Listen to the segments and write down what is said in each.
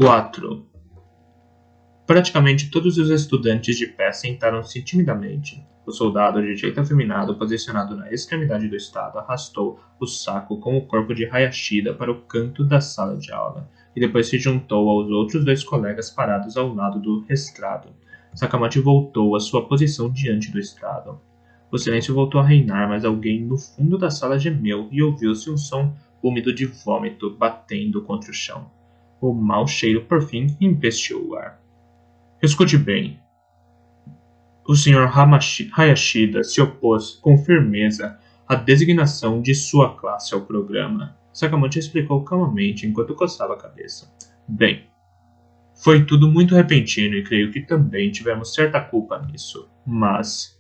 4. Praticamente todos os estudantes de pé sentaram-se timidamente. O soldado, de jeito afeminado, posicionado na extremidade do estado, arrastou o saco com o corpo de Hayashida para o canto da sala de aula, e depois se juntou aos outros 2 colegas parados ao lado do estrado. Sakamoto voltou à sua posição diante do estrado. O silêncio voltou a reinar, mas alguém no fundo da sala gemeu e ouviu-se um som úmido de vômito batendo contra o chão. O mau cheiro, por fim, empesteou o ar. Escute bem. O Sr. Hayashida se opôs com firmeza à designação de sua classe ao programa. Sakamoto explicou calmamente enquanto coçava a cabeça. Bem, foi tudo muito repentino e creio que também tivemos certa culpa nisso. Mas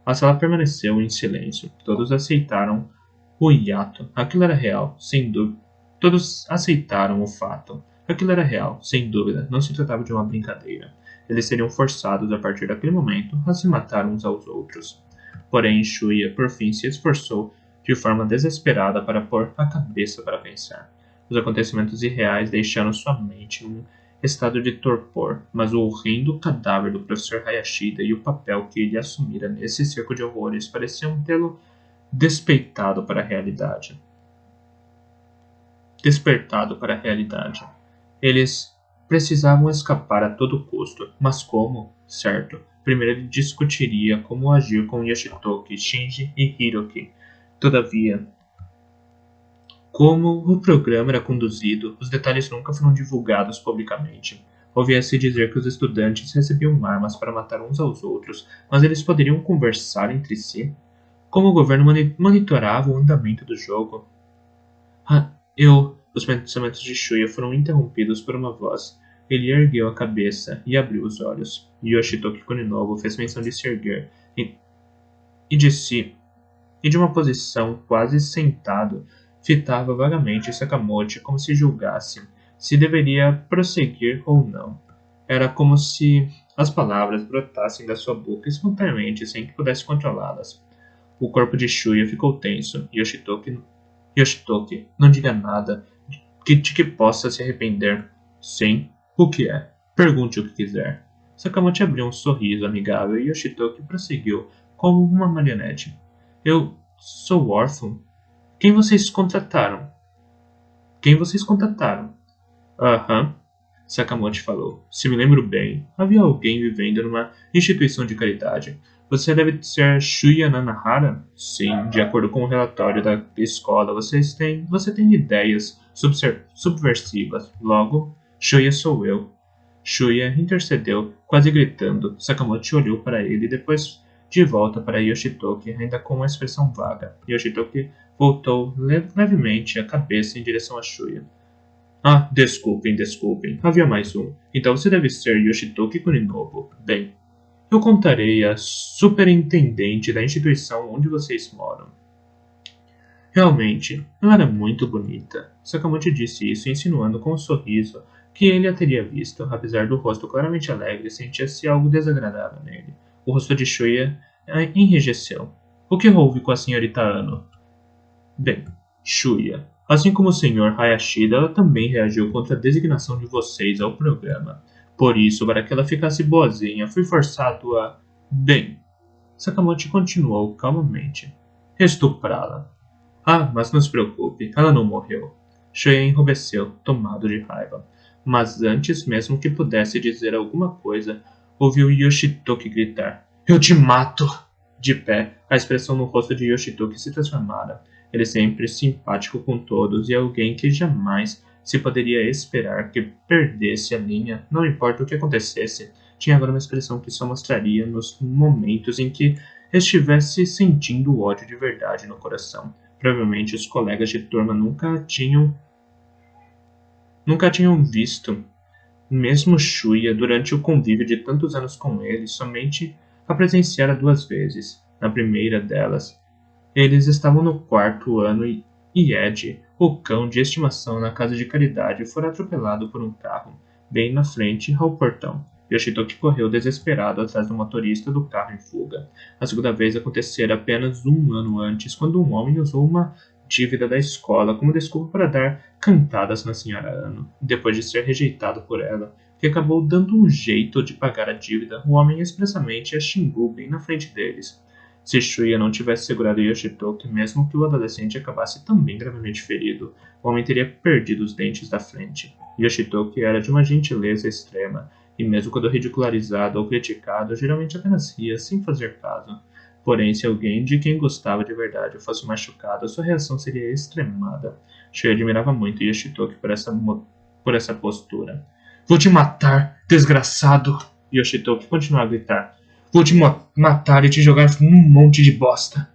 a sala permaneceu em silêncio. Todos aceitaram o hiato. Aquilo era real, sem dúvida. Todos aceitaram o fato. Aquilo era real, sem dúvida. Não se tratava de uma brincadeira. Eles seriam forçados, a partir daquele momento, a se matar uns aos outros. Porém, Shuya, por fim, se esforçou de forma desesperada para pôr a cabeça para pensar. Os acontecimentos irreais deixaram sua mente num estado de torpor, mas o horrendo cadáver do professor Hayashida e o papel que ele assumira nesse circo de horrores pareciam tê-lo despertado para a realidade. Eles precisavam escapar a todo custo, mas como? Certo. Primeiro ele discutiria como agir com Yoshitoki, Shinji e Hiroki. Todavia, como o programa era conduzido, os detalhes nunca foram divulgados publicamente. Ouvia-se dizer que os estudantes recebiam armas para matar uns aos outros, mas eles poderiam conversar entre si? Como o governo monitorava o andamento do jogo? Os pensamentos de Shuya foram interrompidos por uma voz. Ele ergueu a cabeça e abriu os olhos. Yoshitoki Kuninobu fez menção de se erguer e de uma posição quase sentado, fitava vagamente Sakamoto como se julgasse se deveria prosseguir ou não. Era como se as palavras brotassem da sua boca espontaneamente sem que pudesse controlá-las. O corpo de Shuya ficou tenso. Yoshitoki, não diga nada de que possa se arrepender. Sim, o que é? Pergunte o que quiser. Sakamoto abriu um sorriso amigável e Yoshitoki prosseguiu como uma marionete. Eu sou órfão. Quem vocês contrataram? Aham, Sakamoto falou. Se me lembro bem, havia alguém vivendo numa instituição de caridade. Você deve ser Shuya Nanahara? Sim, de acordo com o relatório da escola, você tem ideias subversivas. Logo, Shuya sou eu. Shuya intercedeu, quase gritando. Sakamoto olhou para ele e depois de volta para Yoshitoki, ainda com uma expressão vaga. Yoshitoki voltou levemente a cabeça em direção a Shuya. Ah, desculpem. Havia mais um. Então você deve ser Yoshitoki Kuninobu. Bem, eu contarei à superintendente da instituição onde vocês moram. Realmente, ela era muito bonita. Sakamoto disse isso insinuando com um sorriso que ele a teria visto. Apesar do rosto claramente alegre, sentia-se algo desagradável nele. O rosto de Shuya enrijeceu. O que houve com a senhorita Ano? Bem, Shuya, assim como o Sr. Hayashida, ela também reagiu contra a designação de vocês ao programa. Por isso, para que ela ficasse boazinha, fui forçado a... Bem, Sakamoto continuou calmamente. Estuprá-la. Ah, mas não se preocupe, ela não morreu. Shuya enrubesceu, tomado de raiva. Mas antes mesmo que pudesse dizer alguma coisa, ouviu Yoshitoki gritar. Eu te mato! De pé, a expressão no rosto de Yoshitoki se transformara. Ele sempre simpático com todos e alguém que jamais se poderia esperar que perdesse a linha, não importa o que acontecesse. Tinha agora uma expressão que só mostraria nos momentos em que estivesse sentindo ódio de verdade no coração. Provavelmente os colegas de turma nunca tinham visto. Mesmo Shuya, durante o convívio de tantos anos com ele, somente a presenciara 2 vezes. Na primeira delas, eles estavam no 4º ano e Ed, o cão de estimação na casa de caridade, fora atropelado por um carro, bem na frente ao portão. Yoshitoki correu desesperado atrás do motorista do carro em fuga. A segunda vez acontecera apenas 1 ano antes, quando um homem usou uma dívida da escola como desculpa para dar cantadas na senhora Ano. Depois de ser rejeitado por ela, que acabou dando um jeito de pagar a dívida, o homem expressamente a xingou bem na frente deles. Se Shuya não tivesse segurado Yoshitoki, mesmo que o adolescente acabasse também gravemente ferido, o homem teria perdido os dentes da frente. Yoshitoki era de uma gentileza extrema, e mesmo quando ridicularizado ou criticado, geralmente apenas ria sem fazer caso. Porém, se alguém de quem gostava de verdade fosse machucado, sua reação seria extremada. Shuya admirava muito Yoshitoki por essa postura. Vou te matar, desgraçado! Yoshitoki continuava a gritar. Vou te matar e te jogar num monte de bosta.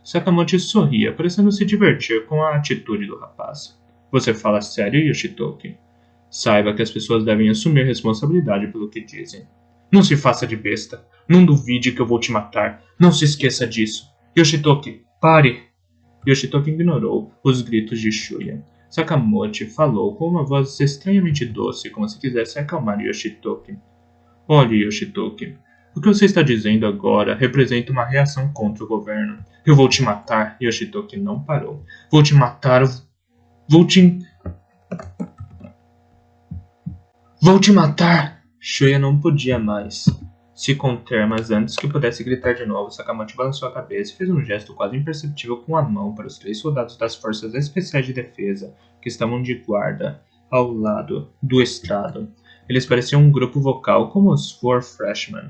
Sakamoto sorria, parecendo se divertir com a atitude do rapaz. Você fala sério, Yoshitoki? Saiba que as pessoas devem assumir responsabilidade pelo que dizem. Não se faça de besta. Não duvide que eu vou te matar. Não se esqueça disso. Yoshitoki, pare! Yoshitoki ignorou os gritos de Shuya. Sakamoto falou com uma voz estranhamente doce, como se quisesse acalmar Yoshitoki. Olhe, Yoshitoki, o que você está dizendo agora representa uma reação contra o governo. Eu vou te matar. Yoshitoki não parou. Vou te matar. Vou te matar. Shuya não podia mais se conter, mas antes que pudesse gritar de novo, Sakamoto balançou a cabeça e fez um gesto quase imperceptível com a mão para os 3 soldados das Forças Especiais de Defesa que estavam de guarda ao lado do estrado. Eles pareciam um grupo vocal como os Four Freshmen.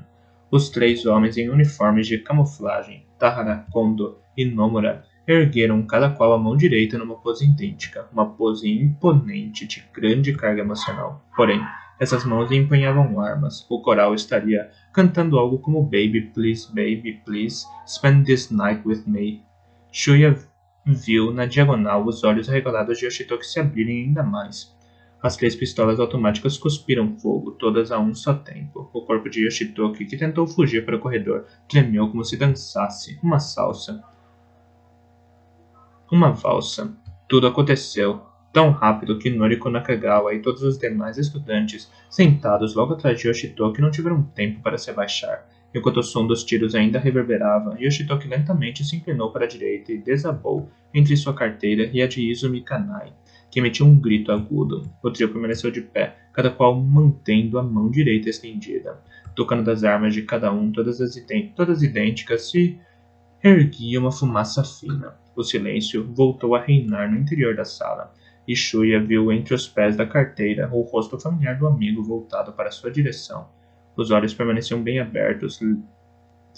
Os 3 homens em uniformes de camuflagem, Tahara, Kondo e Nomura, ergueram cada qual a mão direita numa pose idêntica, uma pose imponente de grande carga emocional. Porém, essas mãos empunhavam armas. O coral estaria cantando algo como Baby, please, spend this night with me. Shuya viu na diagonal os olhos arregalados de Yoshitoki se abrirem ainda mais. As 3 pistolas automáticas cuspiram fogo, todas a um só tempo. O corpo de Yoshitoki, que tentou fugir para o corredor, tremeu como se dançasse uma salsa. Uma valsa. Tudo aconteceu tão rápido que Noriko Nakagawa e todos os demais estudantes, sentados logo atrás de Yoshitoki, não tiveram tempo para se abaixar. Enquanto o som dos tiros ainda reverberava, Yoshitoki lentamente se inclinou para a direita e desabou entre sua carteira e a de Izumi Kanai, que emitiu um grito agudo. O trio permaneceu de pé, cada qual mantendo a mão direita estendida. Tocando das armas de cada um, todas idênticas, se erguia uma fumaça fina. O silêncio voltou a reinar no interior da sala, e Shuya viu entre os pés da carteira o rosto familiar do amigo voltado para sua direção. Os olhos permaneciam bem abertos,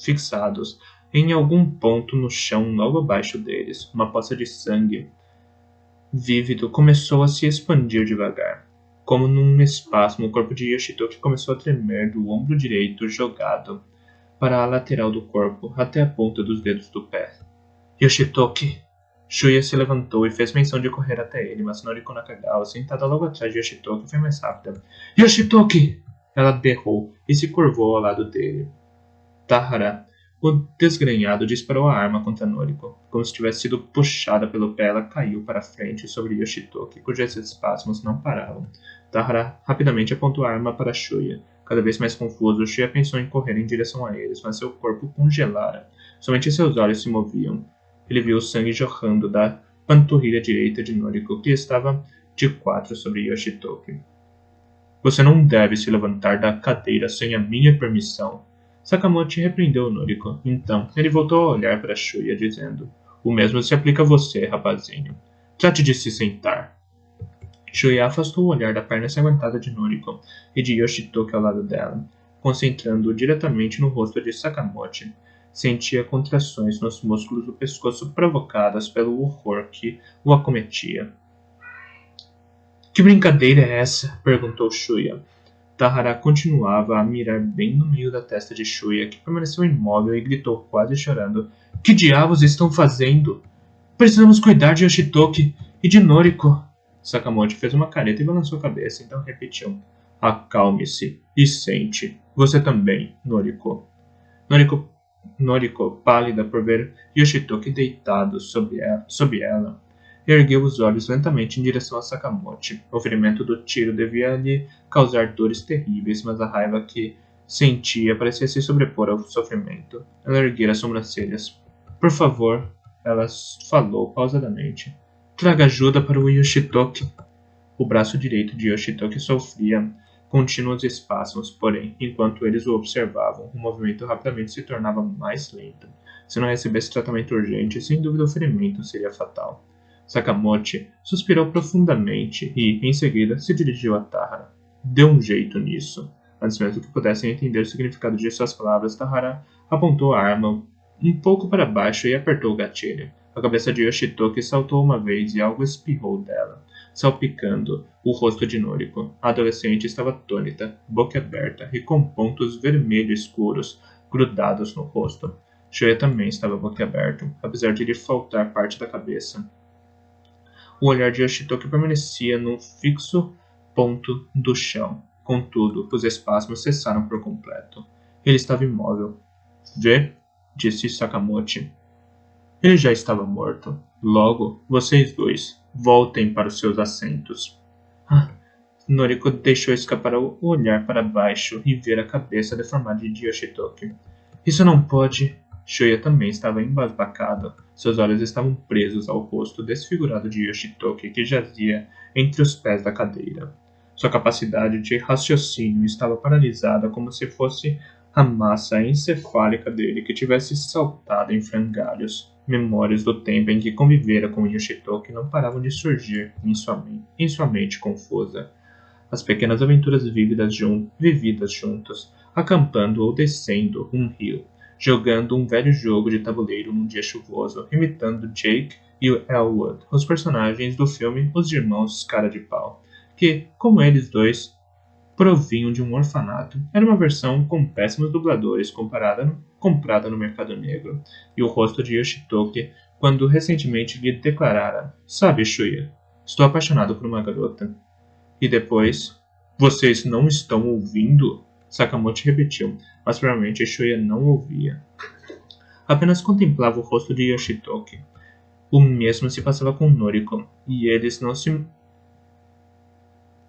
fixados em algum ponto no chão logo abaixo deles. Uma poça de sangue vívido começou a se expandir devagar. Como num espasmo, o corpo de Yoshitoki começou a tremer do ombro direito jogado para a lateral do corpo, até a ponta dos dedos do pé. Yoshitoki! Shuya se levantou e fez menção de correr até ele, mas Noriko Nakagawa, sentada logo atrás de Yoshitoki, foi mais rápida. Yoshitoki! Ela berrou e se curvou ao lado dele. Tahara, o desgrenhado, disparou a arma contra Noriko. Como se tivesse sido puxada pelo pé, ela caiu para frente sobre Yoshitoki, cujos espasmos não paravam. Tahara rapidamente apontou a arma para Shuya. Cada vez mais confuso, Shuya pensou em correr em direção a eles, mas seu corpo congelara. Somente seus olhos se moviam. Ele viu o sangue jorrando da panturrilha direita de Noriko, que estava de 4 sobre Yoshitoki. Você não deve se levantar da cadeira sem a minha permissão. Sakamoto repreendeu Noriko. Então, ele voltou a olhar para Shuya, dizendo: O mesmo se aplica a você, rapazinho. Trate de se sentar. Shuya afastou o olhar da perna ensanguentada de Noriko e de Yoshitoki ao lado dela, concentrando-o diretamente no rosto de Sakamoto. Sentia contrações nos músculos do pescoço provocadas pelo horror que o acometia. Que brincadeira é essa? Perguntou Shuya. Tahara continuava a mirar bem no meio da testa de Shuya, que permaneceu imóvel e gritou quase chorando. Que diabos estão fazendo? Precisamos cuidar de Yoshitoki e de Noriko. Sakamoto fez uma careta e balançou a cabeça, então repetiu. Acalme-se e sente. Você também, Noriko. Noriko, pálida por ver Yoshitoki deitado sob ela, ergueu os olhos lentamente em direção a Sakamoto. O ferimento do tiro devia lhe causar dores terríveis, mas a raiva que sentia parecia se sobrepor ao sofrimento. Ela erguera as sobrancelhas. Por favor, ela falou pausadamente. Traga ajuda para o Yoshitoki. O braço direito de Yoshitoki sofria contínuos espasmos, porém, enquanto eles o observavam, o movimento rapidamente se tornava mais lento. Se não recebesse tratamento urgente, sem dúvida o ferimento seria fatal. Sakamoto suspirou profundamente e, em seguida, se dirigiu a Tahara. Dê um jeito nisso. Antes mesmo que pudessem entender o significado de suas palavras, Tahara apontou a arma um pouco para baixo e apertou o gatilho. A cabeça de Yoshitoki saltou uma vez e algo espirrou dela, salpicando o rosto de Noriko. A adolescente estava atônita, boca aberta e com pontos vermelhos escuros grudados no rosto. Shuya também estava boquiaberto, apesar de lhe faltar parte da cabeça. O olhar de Yoshitoki permanecia num fixo ponto do chão. Contudo, os espasmos cessaram por completo. Ele estava imóvel. Vê? Disse Sakamoto. Ele já estava morto. Logo, vocês dois, voltem para os seus assentos. Noriko deixou escapar o olhar para baixo e ver a cabeça deformada de Yoshitoki. Isso não pode... Shuya também estava embasbacado. Seus olhos estavam presos ao rosto desfigurado de Yoshitoki, que jazia entre os pés da cadeira. Sua capacidade de raciocínio estava paralisada, como se fosse a massa encefálica dele que tivesse saltado em frangalhos. Memórias do tempo em que convivera com Yoshitoki não paravam de surgir em sua mente confusa. As pequenas aventuras vividas juntos, acampando ou descendo um rio, jogando um velho jogo de tabuleiro num dia chuvoso, imitando Jake e o Elwood, os personagens do filme Os Irmãos Cara de Pau, que, como eles dois, provinham de um orfanato. Era uma versão com péssimos dubladores comprada no mercado negro, e o rosto de Yoshitoki quando recentemente lhe declarara: Sabe, Shuya, estou apaixonado por uma garota. E depois, vocês não estão ouvindo? Sakamoto repetiu, mas provavelmente Shuya não ouvia. Apenas contemplava o rosto de Yoshitoki. O mesmo se passava com Noriko, e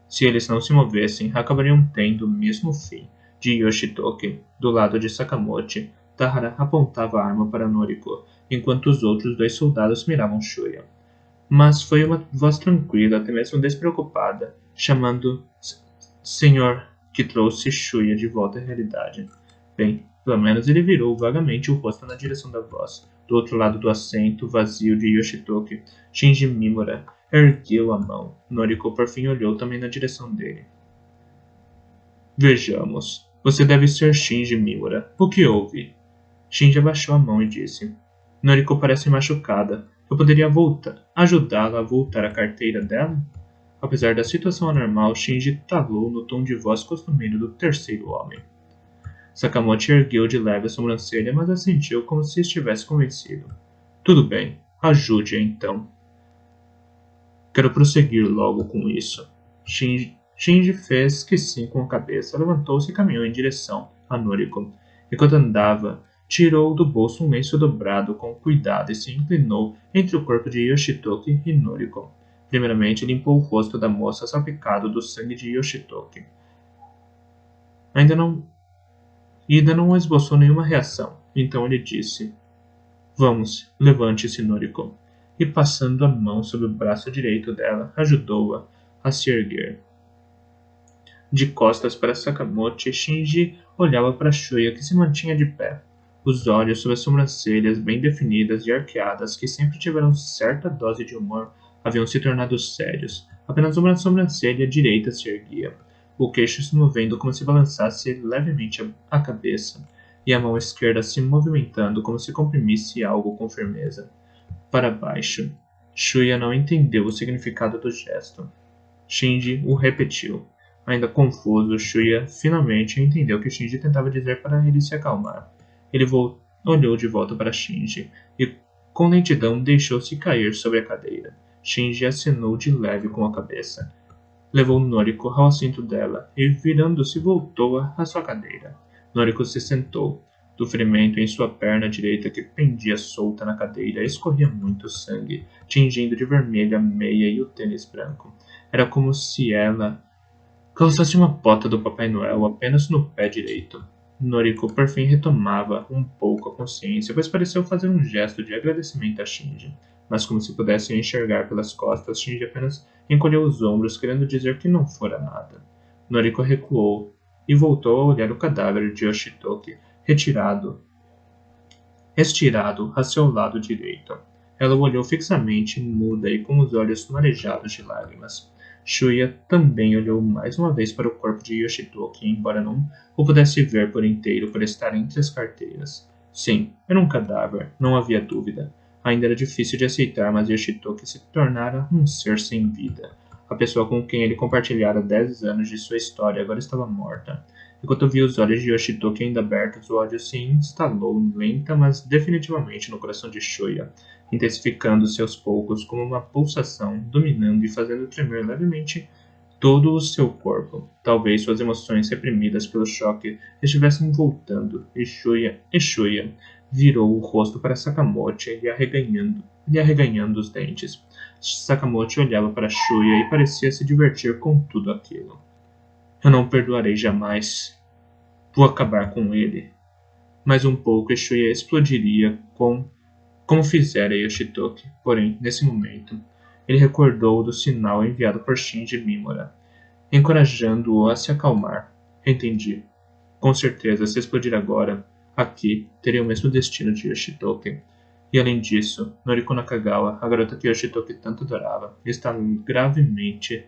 se eles não se movessem, acabariam tendo o mesmo fim. De Yoshitoki, do lado de Sakamoto, Tahara apontava a arma para Noriko, enquanto os outros dois soldados miravam Shuya. Mas foi uma voz tranquila, até mesmo despreocupada, chamando Senhor, que trouxe Shuya de volta à realidade. Bem, pelo menos ele virou vagamente o rosto na direção da voz. Do outro lado do assento vazio de Yoshitoki, Shinji Mimura ergueu a mão. Noriko por fim olhou também na direção dele. Vejamos. Você deve ser Shinji Mimura. O que houve? Shinji abaixou a mão e disse. Noriko parece machucada. Eu poderia ajudá-la a voltar à carteira dela? Apesar da situação anormal, Shinji talou no tom de voz costumeiro do terceiro homem. Sakamoto ergueu de leve a sobrancelha, mas assentiu como se estivesse convencido. Tudo bem, ajude-a então. Quero prosseguir logo com isso. Shinji fez que sim com a cabeça, levantou-se e caminhou em direção a Noriko. Enquanto andava, tirou do bolso um lenço dobrado com cuidado e se inclinou entre o corpo de Yoshitoki e Noriko. Primeiramente, limpou o rosto da moça salpicado do sangue de Yoshitoki. Ainda não esboçou nenhuma reação, então ele disse: Vamos, levante-se, Noriko. E passando a mão sobre o braço direito dela, ajudou-a a se erguer. De costas para Sakamoto, Shinji olhava para Shuya, que se mantinha de pé. Os olhos sob as sobrancelhas bem definidas e arqueadas, que sempre tiveram certa dose de humor, haviam se tornado sérios. Apenas uma sobrancelha direita se erguia, o queixo se movendo como se balançasse levemente a cabeça, e a mão esquerda se movimentando como se comprimisse algo com firmeza. Para baixo. Shuya não entendeu o significado do gesto. Shinji o repetiu. Ainda confuso, Shuya finalmente entendeu o que Shinji tentava dizer para ele se acalmar. Ele olhou de volta para Shinji e, com lentidão, deixou-se cair sobre a cadeira. Shinji acenou de leve com a cabeça. Levou Noriko ao assento dela e, virando-se, voltou à sua cadeira. Noriko se sentou. Do ferimento em sua perna direita que pendia solta na cadeira, escorria muito sangue, tingindo de vermelho a meia e o tênis branco. Era como se ela calçasse uma bota do Papai Noel apenas no pé direito. Noriko por fim retomava um pouco a consciência, pois pareceu fazer um gesto de agradecimento a Shinji. Mas como se pudesse enxergar pelas costas, Shinji apenas encolheu os ombros, querendo dizer que não fora nada. Noriko recuou e voltou a olhar o cadáver de Yoshitoki, estirado a seu lado direito. Ela o olhou fixamente, muda e com os olhos marejados de lágrimas. Shuya também olhou mais uma vez para o corpo de Yoshitoki, embora não o pudesse ver por inteiro por estar entre as carteiras. Sim, era um cadáver, não havia dúvida. Ainda era difícil de aceitar, mas Yoshitoki se tornara um ser sem vida. A pessoa com quem ele compartilhara 10 anos de sua história agora estava morta. Enquanto via os olhos de Yoshitoki ainda abertos, o ódio se instalou lenta, mas definitivamente no coração de Shuya, intensificando-se aos poucos como uma pulsação, dominando e fazendo tremer levemente todo o seu corpo. Talvez suas emoções reprimidas pelo choque estivessem voltando, e Shuya virou o rosto para Sakamoto lhe arreganhando os dentes. Sakamoto olhava para Shuya e parecia se divertir com tudo aquilo. Eu não perdoarei jamais. Vou acabar com ele. Mais um pouco e Shuya explodiria como fizera Yoshitoki. Porém, nesse momento, ele recordou do sinal enviado por Shinji Mimura, encorajando-o a se acalmar. Entendi. Com certeza, se explodir agora, aqui, teria o mesmo destino de Yoshitoki. E além disso, Noriko Nakagawa, a garota que Yoshitoki tanto adorava, está gravemente...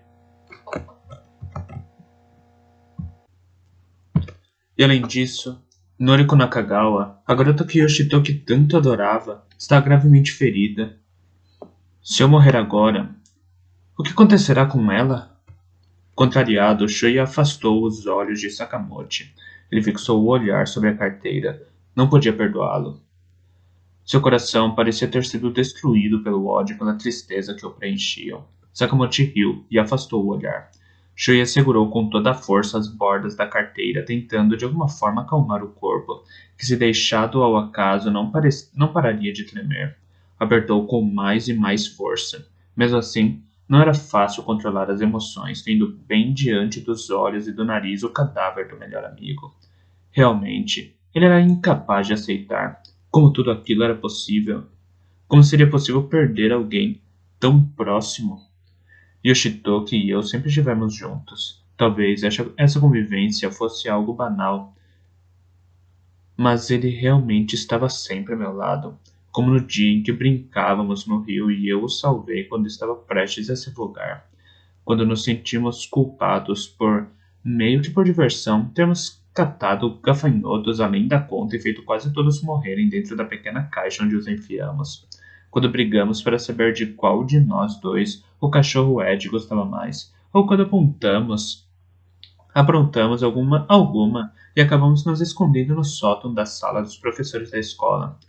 E além disso, Noriko Nakagawa, a garota que Yoshitoki tanto adorava, está gravemente ferida. Se eu morrer agora, o que acontecerá com ela? Contrariado, Shuya afastou os olhos de Sakamoto. Ele fixou o olhar sobre a carteira. Não podia perdoá-lo. Seu coração parecia ter sido destruído pelo ódio e pela tristeza que o preenchiam. Sakamoto riu e afastou o olhar. Shuya segurou com toda a força as bordas da carteira, tentando de alguma forma acalmar o corpo, que se deixado ao acaso não pararia de tremer. Apertou com mais e mais força. Mesmo assim, não era fácil controlar as emoções, tendo bem diante dos olhos e do nariz o cadáver do melhor amigo. Realmente, ele era incapaz de aceitar como tudo aquilo era possível. Como seria possível perder alguém tão próximo? Yoshitoki e eu sempre estivemos juntos. Talvez essa convivência fosse algo banal, mas ele realmente estava sempre ao meu lado, como no dia em que brincávamos no rio e eu o salvei quando estava prestes a se afogar. Quando nos sentimos culpados meio que por diversão, termos catado gafanhotos além da conta e feito quase todos morrerem dentro da pequena caixa onde os enfiamos. Quando brigamos para saber de qual de nós dois o cachorro Ed gostava mais, ou quando aprontamos alguma e acabamos nos escondendo no sótão da sala dos professores da escola.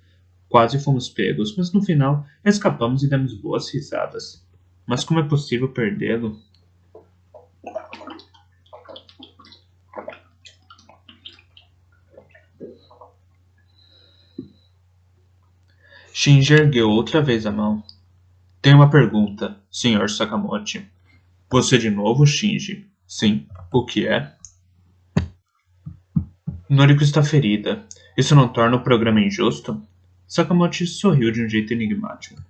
Quase fomos pegos, mas no final escapamos e demos boas risadas. Mas como é possível perdê-lo? Shinji ergueu outra vez a mão. Tenho uma pergunta, Sr. Sakamoto. Você de novo, Shinji? Sim. O que é? Noriko está ferida. Isso não torna o programa injusto? Sakamoto sorriu de um jeito enigmático.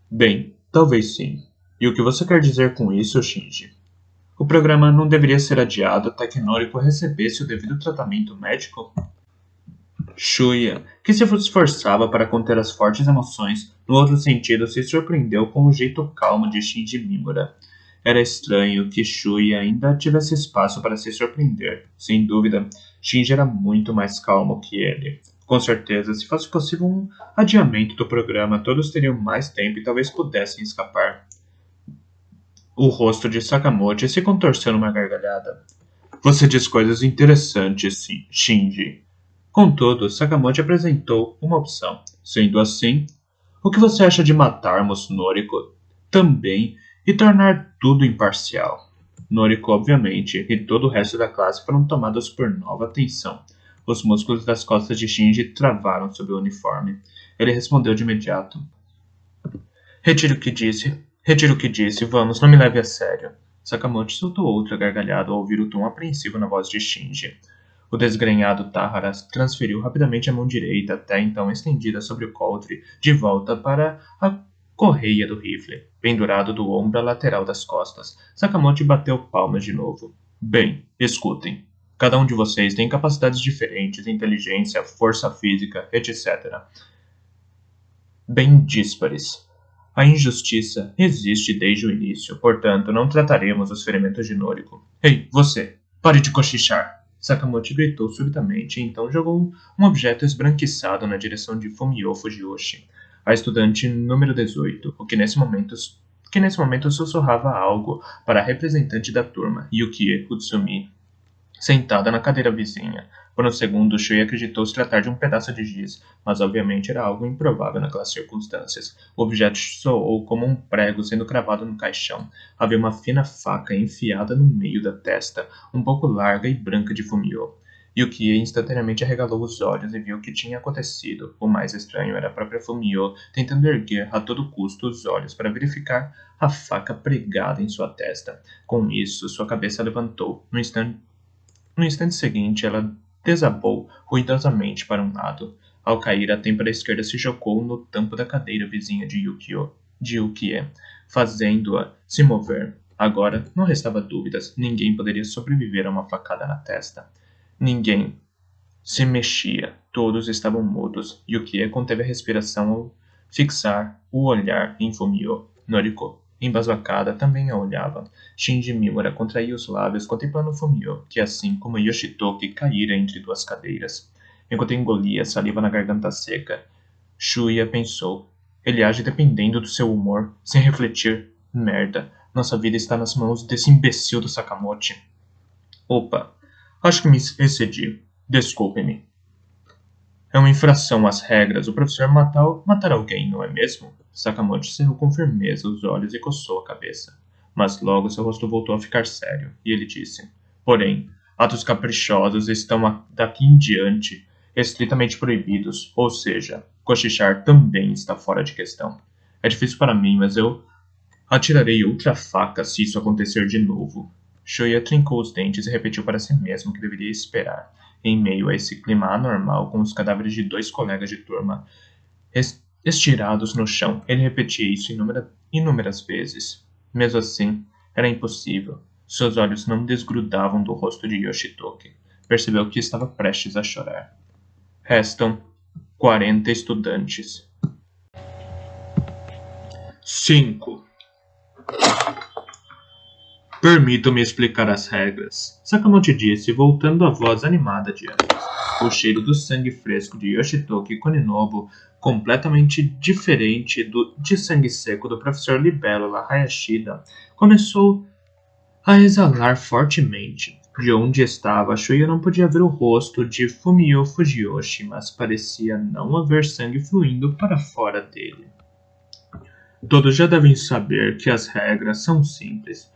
Bem, talvez sim. E o que você quer dizer com isso, Shinji? O programa não deveria ser adiado até que Noriko recebesse o devido tratamento médico? Shuya, que se esforçava para conter as fortes emoções, no outro sentido se surpreendeu com o jeito calmo de Shinji Mimura. Era estranho que Shuya ainda tivesse espaço para se surpreender. Sem dúvida, Shinji era muito mais calmo que ele. Com certeza, se fosse possível um adiamento do programa, todos teriam mais tempo e talvez pudessem escapar. O rosto de Sakamoto se contorceu numa gargalhada. Você diz coisas interessantes, Shinji. Contudo, Sakamoto apresentou uma opção. Sendo assim, o que você acha de matarmos Noriko também e tornar tudo imparcial? Noriko, obviamente, e todo o resto da classe foram tomados por nova tensão. Os músculos das costas de Shinji travaram sob o uniforme. Ele respondeu de imediato. Retiro o que disse, vamos, não me leve a sério. Sakamoto soltou outra gargalhada ao ouvir o tom apreensivo na voz de Shinji. O desgrenhado Tahara transferiu rapidamente a mão direita, até então estendida sobre o coldre, de volta para a correia do rifle, pendurado do ombro à lateral das costas. Sakamoto bateu palmas de novo. Bem, escutem. Cada um de vocês tem capacidades diferentes, inteligência, força física, etc. Bem díspares. A injustiça existe desde o início, portanto não trataremos os ferimentos de Noriko. Ei, você! Pare de cochichar! Sakamoto gritou subitamente e então jogou um objeto esbranquiçado na direção de Fumio Fujiyoshi, a estudante número 18, que nesse momento sussurrava algo para a representante da turma, Yukie Utsumi, sentada na cadeira vizinha. Por um segundo, Shui acreditou se tratar de um pedaço de giz, mas obviamente era algo improvável naquelas circunstâncias. O objeto soou como um prego sendo cravado no caixão. Havia uma fina faca enfiada no meio da testa, um pouco larga e branca de Fumio. Yukie instantaneamente arregalou os olhos e viu o que tinha acontecido. O mais estranho era a própria Fumio tentando erguer a todo custo os olhos para verificar a faca pregada em sua testa. Com isso, sua cabeça levantou. No instante seguinte, ela desabou ruidosamente para um lado. Ao cair, a têmpora esquerda se chocou no tampo da cadeira vizinha de Yukie, fazendo-a se mover. Agora, não restava dúvidas. Ninguém poderia sobreviver a uma facada na testa. Ninguém se mexia. Todos estavam mudos. Yukie conteve a respiração ao fixar o olhar em Fumio. Noriko, embasbacada, também a olhava. Shinji Mimura contraía os lábios, contemplando Fumio, que, assim como Yoshitoki, caíra entre duas cadeiras. Enquanto engolia saliva na garganta seca, Shuya pensou. Ele age dependendo do seu humor, sem refletir. Merda, nossa vida está nas mãos desse imbecil do Sakamoto. Opa, acho que me excedi. Desculpe-me. É uma infração às regras o professor matar alguém, não é mesmo? Sakamoto cerrou com firmeza os olhos e coçou a cabeça. Mas logo seu rosto voltou a ficar sério, e ele disse: Porém, atos caprichosos estão daqui em diante estritamente proibidos, ou seja, cochichar também está fora de questão. É difícil para mim, mas eu atirarei outra faca se isso acontecer de novo. Shoya trincou os dentes e repetiu para si mesmo que deveria esperar. Em meio a esse clima anormal, com os cadáveres de 2 colegas de turma estirados no chão, ele repetia isso inúmeras vezes. Mesmo assim, era impossível. Seus olhos não desgrudavam do rosto de Yoshitoki. Percebeu que estava prestes a chorar. Restam 40 estudantes. 5. Permita-me explicar as regras, Sakamoto disse, voltando à voz animada de antes. O cheiro do sangue fresco de Yoshitoki Koninobu, completamente diferente de sangue seco do professor Libélula Hayashida, começou a exalar fortemente. De onde estava, Shuya não podia ver o rosto de Fumio Fujiyoshi, mas parecia não haver sangue fluindo para fora dele. Todos já devem saber que as regras são simples.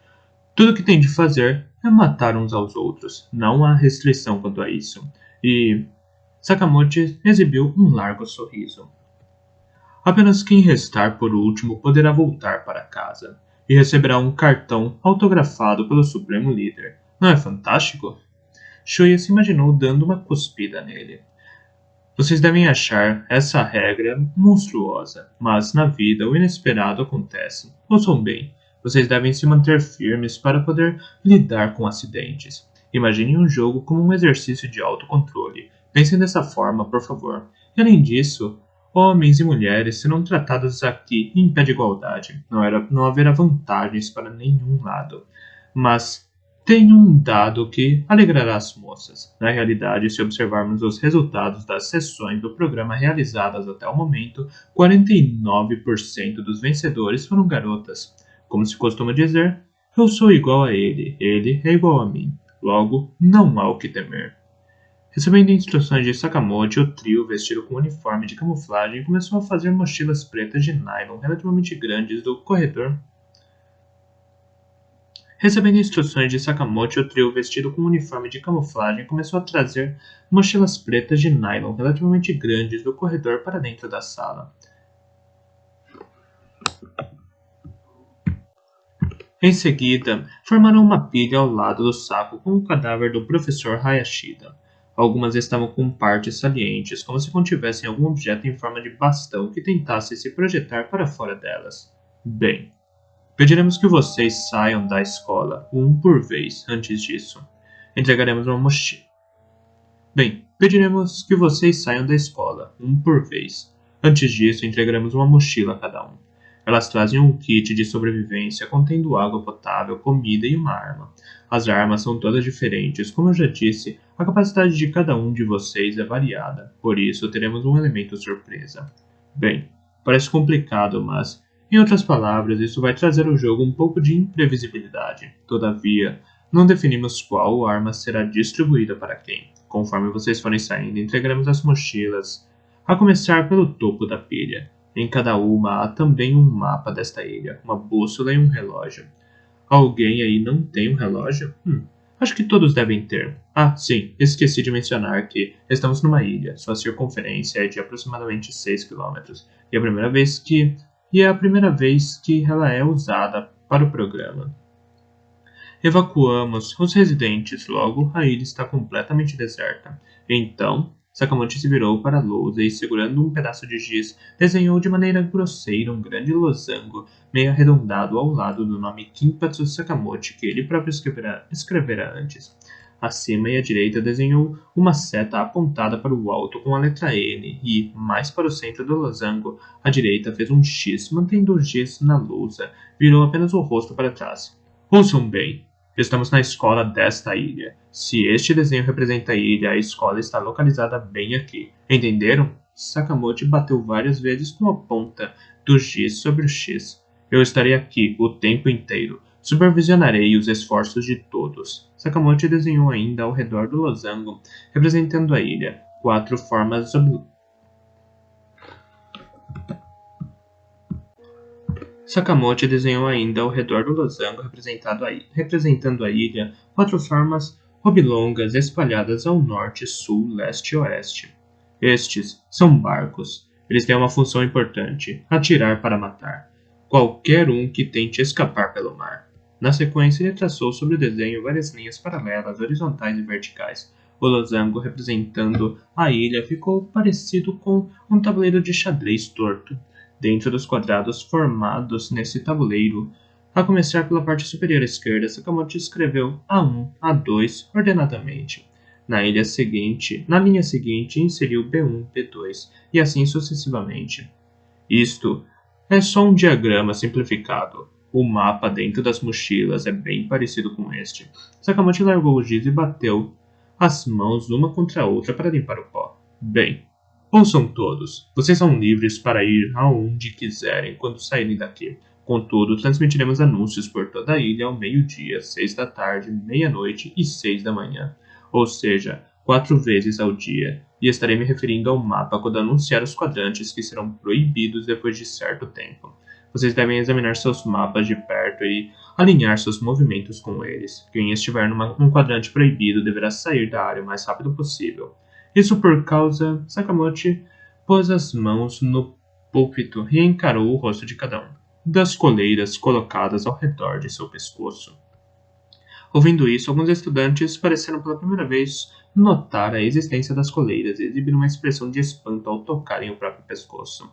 Tudo o que tem de fazer é matar uns aos outros. Não há restrição quanto a isso. E Sakamoto exibiu um largo sorriso. Apenas quem restar por último poderá voltar para casa e receberá um cartão autografado pelo Supremo Líder. Não é fantástico? Shuya se imaginou dando uma cuspida nele. Vocês devem achar essa regra monstruosa, mas na vida o inesperado acontece. Ouçam bem. Vocês devem se manter firmes para poder lidar com acidentes. Imaginem um jogo como um exercício de autocontrole. Pensem dessa forma, por favor. E além disso, homens e mulheres serão tratados aqui em pé de igualdade. Não haverá vantagens para nenhum lado. Mas tem um dado que alegrará as moças. Na realidade, se observarmos os resultados das sessões do programa realizadas até o momento, 49% dos vencedores foram garotas. Como se costuma dizer, eu sou igual a ele é igual a mim. Logo, não há o que temer. Recebendo instruções de Sakamoto, o trio, vestido com uniforme de camuflagem, começou a fazer mochilas pretas de nylon relativamente grandes do corredor. Recebendo instruções de Sakamoto, o trio, vestido com uniforme de camuflagem, começou a trazer mochilas pretas de nylon relativamente grandes do corredor para dentro da sala. Em seguida, formaram uma pilha ao lado do saco com o cadáver do professor Hayashida. Algumas estavam com partes salientes, como se contivessem algum objeto em forma de bastão que tentasse se projetar para fora delas. Bem, pediremos que vocês saiam da escola, um por vez. Antes disso, entregaremos uma mochila. Pediremos que vocês saiam da escola, um por vez. Antes disso, entregaremos uma mochila a cada um. Elas trazem um kit de sobrevivência contendo água potável, comida e uma arma. As armas são todas diferentes, como eu já disse, a capacidade de cada um de vocês é variada, por isso teremos um elemento surpresa. Bem, parece complicado, mas, em outras palavras, isso vai trazer ao jogo um pouco de imprevisibilidade. Todavia, não definimos qual arma será distribuída para quem. Conforme vocês forem saindo, entregaremos as mochilas, a começar pelo topo da pilha. Em cada uma há também um mapa desta ilha, uma bússola e um relógio. Alguém aí não tem um relógio? Acho que todos devem ter. Ah, sim, esqueci de mencionar que estamos numa ilha. Sua circunferência é de aproximadamente 6 quilômetros. E é a primeira vez que ela é usada para o programa. Evacuamos os residentes, logo a ilha está completamente deserta. Então, Sakamoto se virou para a lousa e, segurando um pedaço de giz, desenhou de maneira grosseira um grande losango meio arredondado ao lado do nome Kinpatsu Sakamoto que ele próprio escrevera antes. Acima e à direita desenhou uma seta apontada para o alto com a letra N e, mais para o centro do losango, à direita fez um X, mantendo o giz na lousa, virou apenas o rosto para trás. Ouçam bem. Estamos na escola desta ilha. Se este desenho representa a ilha, a escola está localizada bem aqui. Entenderam? Sakamoto bateu várias vezes com a ponta do giz sobre o X. Eu estarei aqui o tempo inteiro. Supervisionarei os esforços de todos. Sakamoto desenhou ainda ao redor do losango, representando a ilha, 4 formas Sakamoto desenhou ainda ao redor do losango representando a ilha 4 formas oblongas espalhadas ao norte, sul, leste e oeste. Estes são barcos. Eles têm uma função importante: atirar para matar qualquer um que tente escapar pelo mar. Na sequência, ele traçou sobre o desenho várias linhas paralelas, horizontais e verticais. O losango representando a ilha ficou parecido com um tabuleiro de xadrez torto. Dentro dos quadrados formados nesse tabuleiro, a começar pela parte superior esquerda, Sakamoto escreveu A1, A2 ordenadamente. Na linha seguinte, inseriu B1, B2 e assim sucessivamente. Isto é só um diagrama simplificado. O mapa dentro das mochilas é bem parecido com este. Sakamoto largou o giz e bateu as mãos uma contra a outra para limpar o pó. Bem, ouçam todos. Vocês são livres para ir aonde quiserem quando saírem daqui. Contudo, transmitiremos anúncios por toda a ilha ao meio-dia, 6 da tarde, meia-noite e 6 da manhã. Ou seja, 4 vezes ao dia. E estarei me referindo ao mapa quando anunciar os quadrantes que serão proibidos depois de certo tempo. Vocês devem examinar seus mapas de perto e alinhar seus movimentos com eles. Quem estiver num quadrante proibido deverá sair da área o mais rápido possível. Isso por causa... Sakamoto pôs as mãos no púlpito e encarou o rosto de cada um, das coleiras colocadas ao redor de seu pescoço. Ouvindo isso, alguns estudantes pareceram pela primeira vez notar a existência das coleiras e exibiram uma expressão de espanto ao tocarem o próprio pescoço.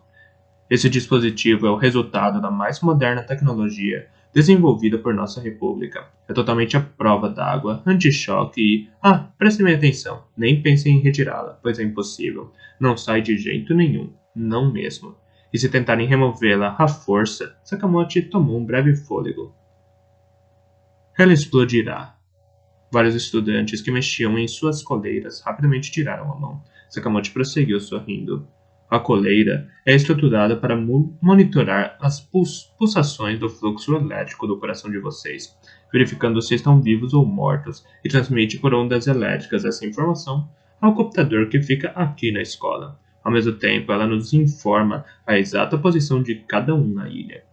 Esse dispositivo é o resultado da mais moderna tecnologia desenvolvida por nossa república. É totalmente à prova d'água, anti-choque e... prestem bem atenção, nem pensem em retirá-la, pois é impossível. Não sai de jeito nenhum, não mesmo. E se tentarem removê-la à força, Sakamoto tomou um breve fôlego. Ela explodirá. Vários estudantes que mexiam em suas coleiras rapidamente tiraram a mão. Sakamoto prosseguiu sorrindo. A coleira é estruturada para monitorar as pulsações do fluxo elétrico do coração de vocês, verificando se estão vivos ou mortos, e transmite por ondas elétricas essa informação ao computador que fica aqui na escola. Ao mesmo tempo, ela nos informa a exata posição de cada um na ilha.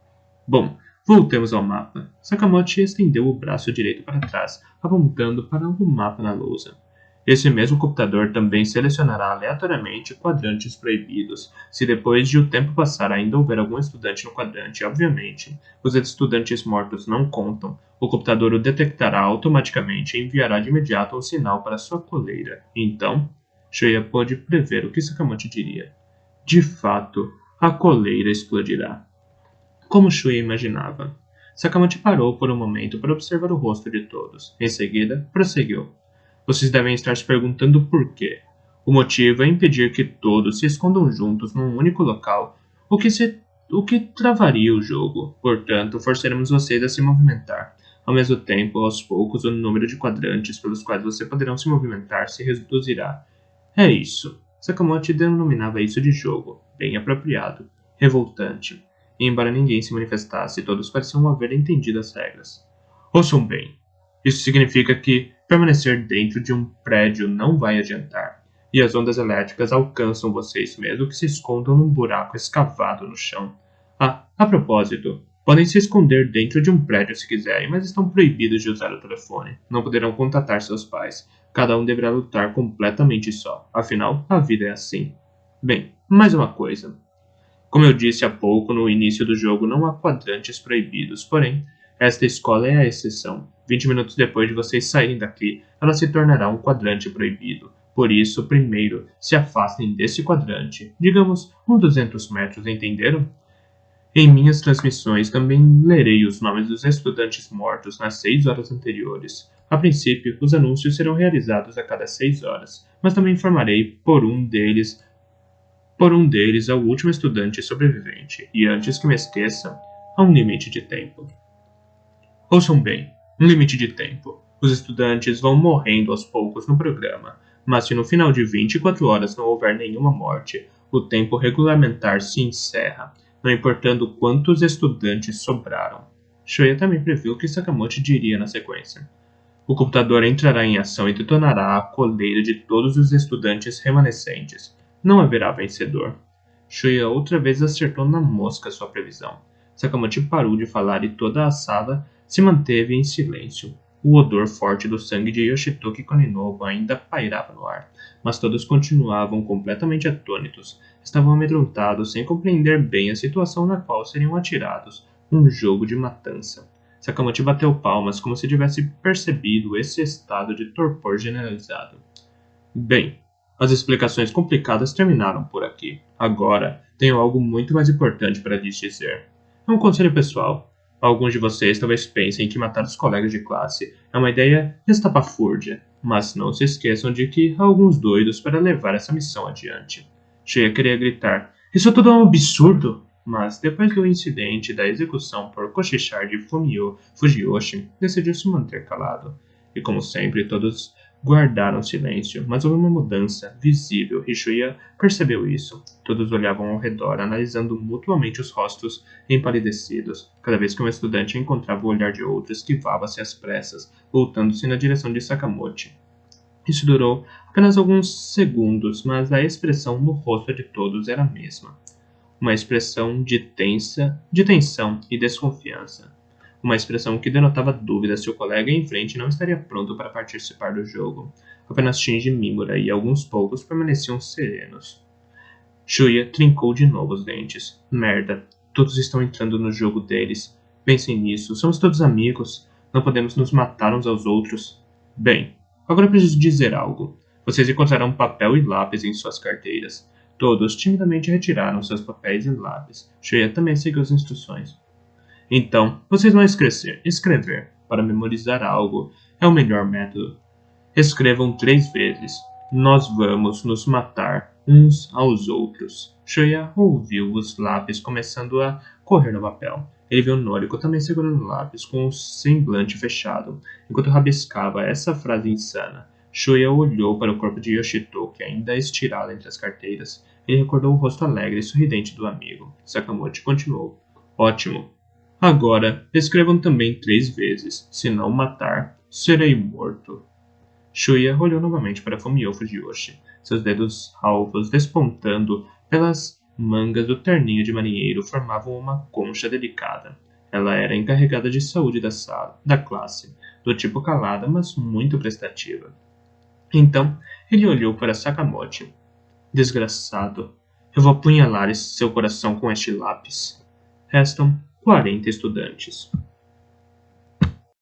Bom, voltemos ao mapa. Sakamoto estendeu o braço direito para trás, apontando para o mapa na lousa. Esse mesmo computador também selecionará aleatoriamente quadrantes proibidos. Se depois de o tempo passar ainda houver algum estudante no quadrante, obviamente, os estudantes mortos não contam. O computador o detectará automaticamente e enviará de imediato um sinal para sua coleira. Então, Shoya pôde prever o que Sakamoto diria. De fato, a coleira explodirá. Como Shuya imaginava. Sakamoto parou por um momento para observar o rosto de todos. Em seguida, prosseguiu. Vocês devem estar se perguntando por quê. O motivo é impedir que todos se escondam juntos num único local, o que travaria o jogo. Portanto, forçaremos vocês a se movimentar. Ao mesmo tempo, aos poucos, o número de quadrantes pelos quais vocês poderão se movimentar se reduzirá. É isso. Sakamoto denominava isso de jogo, bem apropriado, revoltante. E embora ninguém se manifestasse, todos pareciam haver entendido as regras. Ouçam bem. Isso significa que permanecer dentro de um prédio não vai adiantar, e as ondas elétricas alcançam vocês mesmo que se escondam num buraco escavado no chão. A propósito, podem se esconder dentro de um prédio se quiserem, mas estão proibidos de usar o telefone. Não poderão contatar seus pais. Cada um deverá lutar completamente só. Afinal, a vida é assim. Bem, mais uma coisa. Como eu disse há pouco, no início do jogo não há quadrantes proibidos, porém, esta escola é a exceção. 20 minutos depois de vocês saírem daqui, ela se tornará um quadrante proibido. Por isso, primeiro, se afastem desse quadrante. Digamos, uns 200 metros, entenderam? Em minhas transmissões também lerei os nomes dos estudantes mortos nas 6 horas anteriores. A princípio, os anúncios serão realizados a cada 6 horas, mas também informarei por um deles ao último estudante sobrevivente, e antes que me esqueça, há um limite de tempo. Ouçam bem, um limite de tempo. Os estudantes vão morrendo aos poucos no programa, mas se no final de 24 horas não houver nenhuma morte, o tempo regulamentar se encerra, não importando quantos estudantes sobraram. Shoya também previu o que Sakamoto diria na sequência. O computador entrará em ação e detonará a coleira de todos os estudantes remanescentes. Não haverá vencedor. Shoya outra vez acertou na mosca sua previsão. Sakamoto parou de falar e toda a sala se manteve em silêncio. O odor forte do sangue de Yoshitoki Koninobu ainda pairava no ar, mas todos continuavam completamente atônitos. Estavam amedrontados sem compreender bem a situação na qual seriam atirados. Um jogo de matança. Sakamoto bateu palmas como se tivesse percebido esse estado de torpor generalizado. Bem, as explicações complicadas terminaram por aqui. Agora, tenho algo muito mais importante para lhes dizer. É um conselho pessoal. Alguns de vocês talvez pensem que matar os colegas de classe é uma ideia estapafúrdia, mas não se esqueçam de que há alguns doidos para levar essa missão adiante. Shea queria gritar, isso tudo é um absurdo! Mas depois do incidente da execução por cochichar de Fujiyoshi, decidiu se manter calado. E como sempre, todos guardaram silêncio, mas houve uma mudança visível e Shuya percebeu isso. Todos olhavam ao redor, analisando mutuamente os rostos empalidecidos. Cada vez que um estudante encontrava o olhar de outro, esquivava-se às pressas, voltando-se na direção de Sakamoto. Isso durou apenas alguns segundos, mas a expressão no rosto de todos era a mesma. Uma expressão de tensão e desconfiança. Uma expressão que denotava dúvida se o colega em frente não estaria pronto para participar do jogo. Apenas Shinji Mimura e alguns poucos permaneciam serenos. Shuya trincou de novo os dentes. Merda, todos estão entrando no jogo deles. Pensem nisso, somos todos amigos. Não podemos nos matar uns aos outros. Bem, agora preciso dizer algo. Vocês encontrarão papel e lápis em suas carteiras. Todos timidamente retiraram seus papéis e lápis. Shuya também seguiu as instruções. Então, vocês vão escrever. Para memorizar algo é o melhor método. Escrevam 3 vezes. Nós vamos nos matar uns aos outros. Shuya ouviu os lápis começando a correr no papel. Ele viu Noriko também segurando o lápis com o semblante fechado, enquanto rabiscava essa frase insana. Shuya olhou para o corpo de Yoshitoki, ainda estirado entre as carteiras. Ele recordou o rosto alegre e sorridente do amigo. Sakamoto continuou. Ótimo. Agora, escrevam também 3 vezes. Se não matar, serei morto. Shuya olhou novamente para Fumio Fujiyoshi, seus dedos alvos despontando pelas mangas do terninho de marinheiro formavam uma concha delicada. Ela era encarregada de saúde da classe, do tipo calada, mas muito prestativa. Então ele olhou para Sakamoto. Desgraçado, eu vou apunhalar seu coração com este lápis. Restam 40 estudantes.